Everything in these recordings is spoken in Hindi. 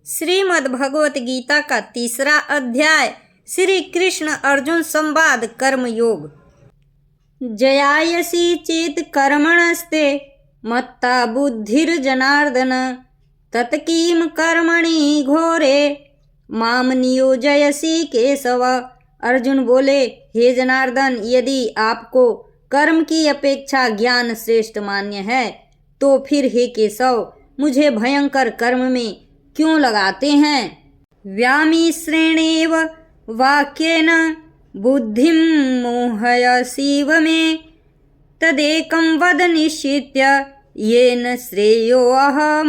श्रीमद् भगवत गीता का 3रा अध्याय श्री कृष्ण अर्जुन संवाद कर्म योग। जयायसी चेत कर्मणस्ते मत्ता बुद्धिर्जनार्दन तत्कीम कर्मणि घोरे माम नियोजयसी केशव। अर्जुन बोले, हे जनार्दन, यदि आपको कर्म की अपेक्षा ज्ञान श्रेष्ठ मान्य है तो फिर हे केशव, मुझे भयंकर कर्म में क्यों लगाते हैं। व्यामिश्रेणेव वाक्येन बुद्धिं मोहयसीव मे तदेकं वद निश्चित्य येन श्रेयोऽहमाप्नुयात्।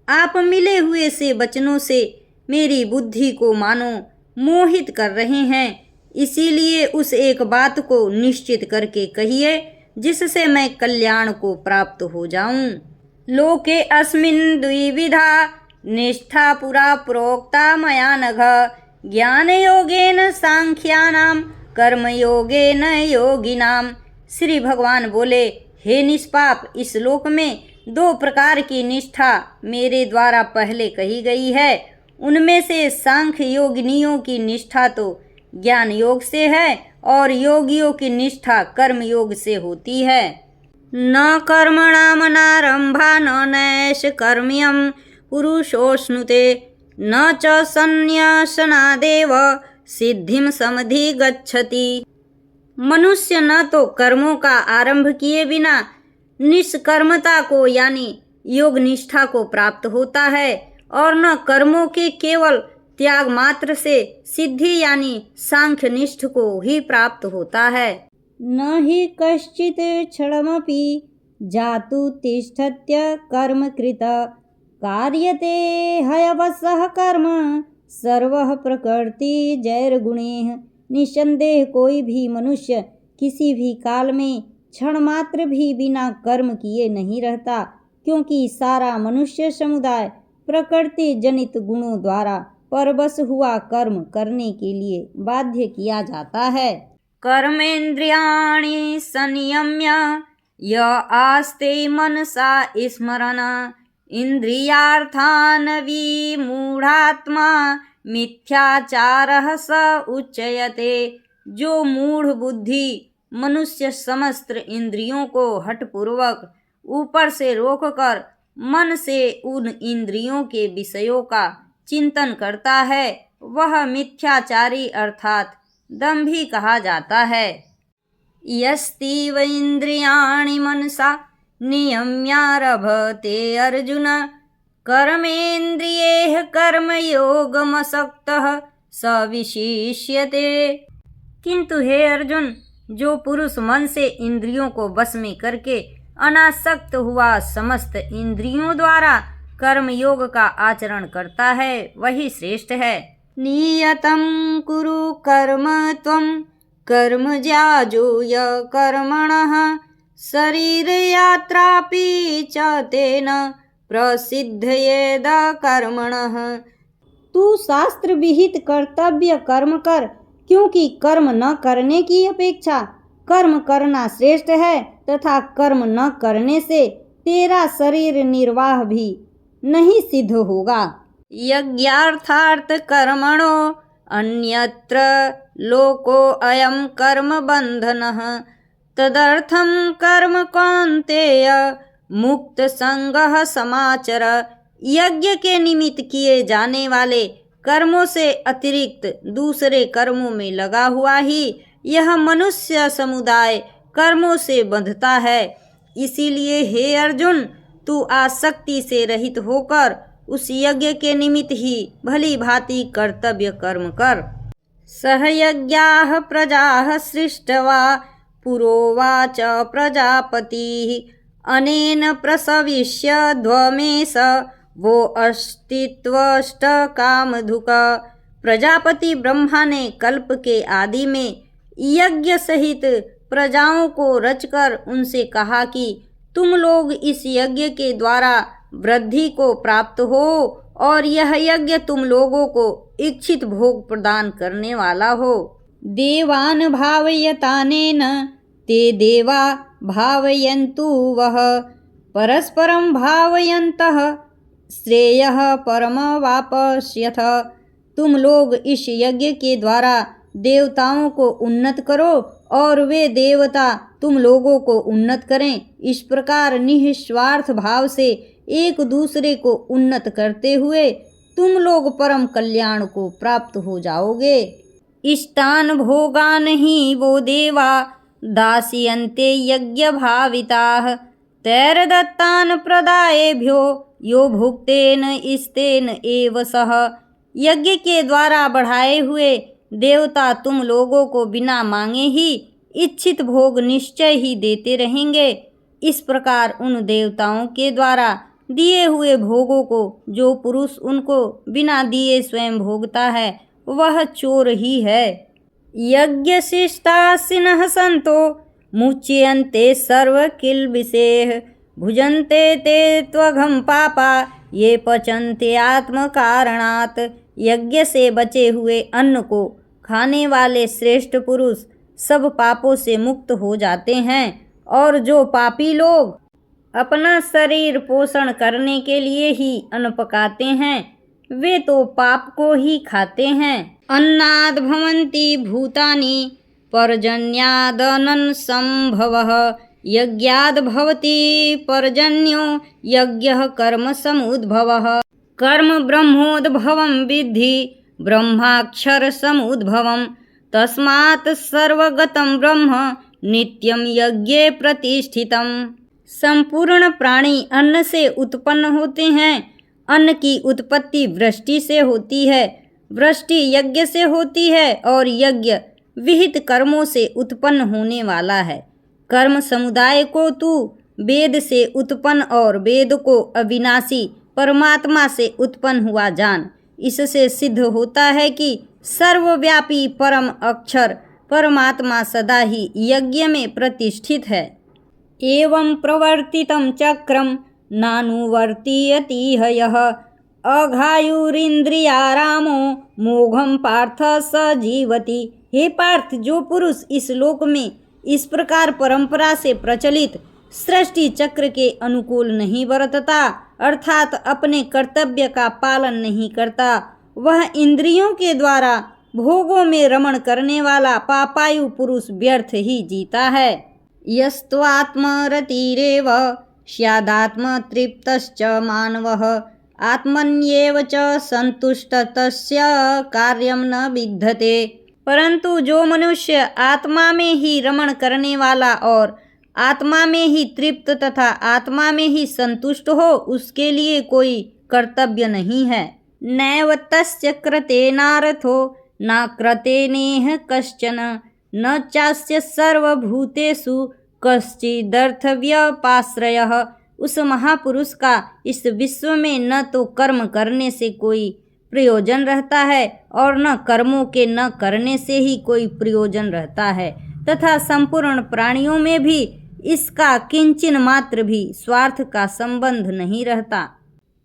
आप मिले हुए से वचनों से मेरी बुद्धि को मानो मोहित कर रहे हैं, इसीलिए उस एक बात को निश्चित करके कहिए जिससे मैं कल्याण को प्राप्त हो जाऊं। लोके अस्मिन् द्विविधा निष्ठा पुरा प्रोक्ता मया नघ ज्ञान योगेन सांख्यानां कर्म योगेन योगिनां। श्री भगवान बोले, हे निष्पाप, इस लोक में 2 प्रकार की निष्ठा मेरे द्वारा पहले कही गई है। उनमें से सांख्य योगिनियों की निष्ठा तो ज्ञान योग से है और योगियों की निष्ठा कर्म योग से होती है। न कर्मणामनारंभा न नैष कर्म्यं पुरुषोऽश्नुते न च संन्यासनादेव सिद्धिं समधिगच्छति। मनुष्य न तो कर्मों का आरंभ किए बिना निष्कर्मता को यानी योग निष्ठा को प्राप्त होता है और न कर्मों के केवल त्याग मात्र से सिद्धि यानी सांख्य निष्ठ को ही प्राप्त होता है। न हि कश्चित् क्षणमपि जातु तिष्ठत्य कर्म कृत कार्यते हयवसः कर्म सर्वः प्रकृति जैर्गुणैः। निसंदेह कोई भी मनुष्य किसी भी काल में क्षण मात्र भी बिना कर्म किए नहीं रहता, क्योंकि सारा मनुष्य समुदाय प्रकृति जनित गुणों द्वारा परवश हुआ कर्म करने के लिए बाध्य किया जाता है। कर्मेन्द्रियाणि संयम्य य आस्ते मनसा स्मरन् इंद्रियार्थान् विमूढ़ात्मा मिथ्याचारः स उच्यते। जो मूढ़ बुद्धि मनुष्य समस्त इंद्रियों को हठपूर्वक ऊपर से रोककर मन से उन इंद्रियों के विषयों का चिंतन करता है, वह मिथ्याचारी अर्थात दंभी कहा जाता है। यस्तीव इंद्रियाणि मनसा नियम्यारभते अर्जुन कर्मेन्द्रियैः कर्मयोगमसक्तः स विशिष्यते। किंतु हे अर्जुन, जो पुरुष मन से इंद्रियों को वश में करके अनासक्त हुआ समस्त इंद्रियों द्वारा कर्म योग का आचरण करता है, वही श्रेष्ठ है। नियतं कुरु कर्म त्वं कर्म ज्याजूय कर्मणः शरीर यात्रापि च तेन प्रसिद्धयेद कर्मणः। तू शास्त्र विहित कर्तव्य कर्म कर, क्योंकि कर्म न करने की अपेक्षा कर्म करना श्रेष्ठ है तथा कर्म न करने से तेरा शरीर निर्वाह भी नहीं सिद्ध होगा। यज्ञार्थार्थ कर्मणो अन्यत्र लोको अयं कर्म बंधनः तदर्थं कर्म कौन्तेय मुक्त संगः समाचर। यज्ञ के निमित्त किए जाने वाले कर्मों से अतिरिक्त दूसरे कर्मों में लगा हुआ ही यह मनुष्य समुदाय कर्मों से बंधता है। इसीलिए हे अर्जुन, तू आसक्ति से रहित होकर उस यज्ञ के निमित्त ही भली भांति कर्तव्य कर्म कर। सहयज्ञाः प्रजाः सृष्ट्वा पुरोवाच प्रजापतिः अनेन प्रसविष्य ध्वमेश वो अस्तित्वष्ट कामधुक। प्रजापति ब्रह्मा ने कल्प के आदि में यज्ञ सहित प्रजाओं को रचकर उनसे कहा कि तुम लोग इस यज्ञ के द्वारा वृद्धि को प्राप्त हो और यह यज्ञ तुम लोगों को इच्छित भोग प्रदान करने वाला हो। देवान भावयतानेन ते देवा भावयन्तु वः परस्परं भावयन्तः श्रेयः परमवाप्स्यथ। तुम लोग इस यज्ञ के द्वारा देवताओं को उन्नत करो और वे देवता तुम लोगों को उन्नत करें। इस प्रकार निस्वार्थ भाव से एक दूसरे को उन्नत करते हुए तुम लोग परम कल्याण को प्राप्त हो जाओगे। इष्टान भोगान ही वो देवा दास्यन्ते यज्ञ भाविताः तैर्दत्तान प्रदायेभ्यो यो भुक्तेन इस्तेन एव सह। यज्ञ के द्वारा बढ़ाए हुए देवता तुम लोगों को बिना मांगे ही इच्छित भोग निश्चय ही देते रहेंगे। इस प्रकार उन देवताओं के द्वारा दिए हुए भोगों को जो पुरुष उनको बिना दिए स्वयं भोगता है वह चोर ही है। यज्ञ शिष्टासिनः संतो मुच्यन्ते सर्व किल्बिषैः भुजन्ते ते त्वघं पापा ये पचन्ते आत्म कारणात्। यज्ञ से बचे हुए अन्न को खाने वाले श्रेष्ठ पुरुष सब पापों से मुक्त हो जाते हैं, और जो पापी लोग अपना शरीर पोषण करने के लिए ही अन्न पकाते हैं वे तो पाप को ही खाते हैं। अन्नाद् भवन्ति भूतानि पर्जन्यादनन् संभवः यज्ञाद् भवति पर्जन्यो यज्ञः कर्म समुद्भवः। कर्म ब्रह्मोद्भवं विद्धि ब्रह्माक्षर समुद्भवम् तस्मात् सर्वगतं ब्रह्म नित्यं यज्ञे प्रतिष्ठितम्। संपूर्ण प्राणी अन्न से उत्पन्न होते हैं। अन्न की उत्पत्ति वृष्टि से होती है, वृष्टि यज्ञ से होती है और यज्ञ विहित कर्मों से उत्पन्न होने वाला है। कर्म समुदाय को तू वेद से उत्पन्न और वेद को अविनाशी परमात्मा से उत्पन्न हुआ जान। इससे सिद्ध होता है कि सर्वव्यापी परम अक्षर परमात्मा सदा ही यज्ञ में प्रतिष्ठित है। एवं प्रवर्तितं चक्रम नानुवर्तीयति यः अघायुरिन्द्रियारामो मोघम पार्थ स जीवति। हे पार्थ, जो पुरुष इस लोक में इस प्रकार परंपरा से प्रचलित सृष्टि चक्र के अनुकूल नहीं बरतता अर्थात अपने कर्तव्य का पालन नहीं करता, वह इंद्रियों के द्वारा भोगों में रमण करने वाला पापायु पुरुष व्यर्थ ही जीता है। यस्त्वात्मरतिरेव स्यादात्मतृप्तश्च मानवः आत्मन्येव च संतुष्टस्य कार्यं न विद्यते। परंतु जो मनुष्य आत्मा में ही रमण करने वाला और आत्मा में ही तृप्त तथा आत्मा में ही संतुष्ट हो उसके लिए कोई कर्तव्य नहीं है। नैव तस्य कृतेनार्थो न कृतेनेह कश्चन न चास्य सर्वभूतेषु कश्चिदर्थव्यपाश्रयः। उस महापुरुष का इस विश्व में न तो कर्म करने से कोई प्रयोजन रहता है और न कर्मों के न करने से ही कोई प्रयोजन रहता है, तथा संपूर्ण प्राणियों में भी इसका किंचिन मात्र भी स्वार्थ का संबंध नहीं रहता।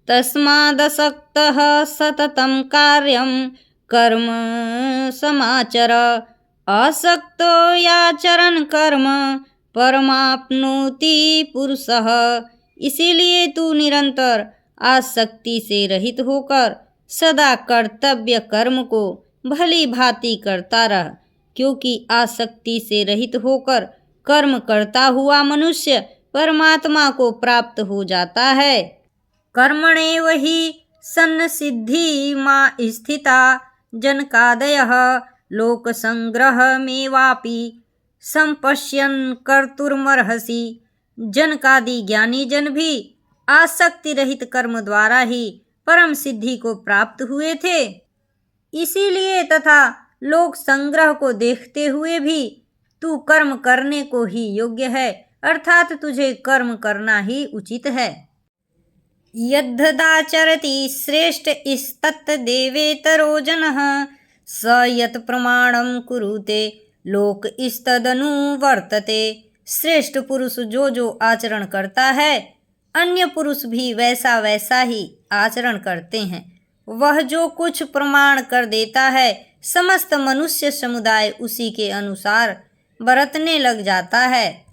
तस्मादसक्तः सततं कार्यं कर्म समाचर असक्तो याचरन् कर्म परमाप्नोति पुरुषः। इसीलिए तू निरंतर आसक्ति से रहित होकर सदा कर्तव्य कर्म को भली भांति करता रह, क्योंकि आसक्ति से रहित होकर कर्म करता हुआ मनुष्य परमात्मा को प्राप्त हो जाता है। कर्मणेव हि सन्नसिद्धि मा स्थिता जनकादयः लोक संग्रह मेवापि संपश्यन् कर्तुर्मर्हसि। जनकादि ज्ञानी जन भी आसक्ति रहित कर्म द्वारा ही परम सिद्धि को प्राप्त हुए थे। इसीलिए तथा लोक संग्रह को देखते हुए भी तू कर्म करने को ही योग्य है, अर्थात तुझे कर्म करना ही उचित है। यद्दाचरति श्रेष्ठ इस्तत् देवेतरो जनः स यत् प्रमाणं कुरुते लोक इस्तदनुवर्तते। श्रेष्ठ पुरुष जो जो आचरण करता है अन्य पुरुष भी वैसा वैसा ही आचरण करते हैं। वह जो कुछ प्रमाण कर देता है समस्त मनुष्य समुदाय उसी के अनुसार बरतने लग जाता है।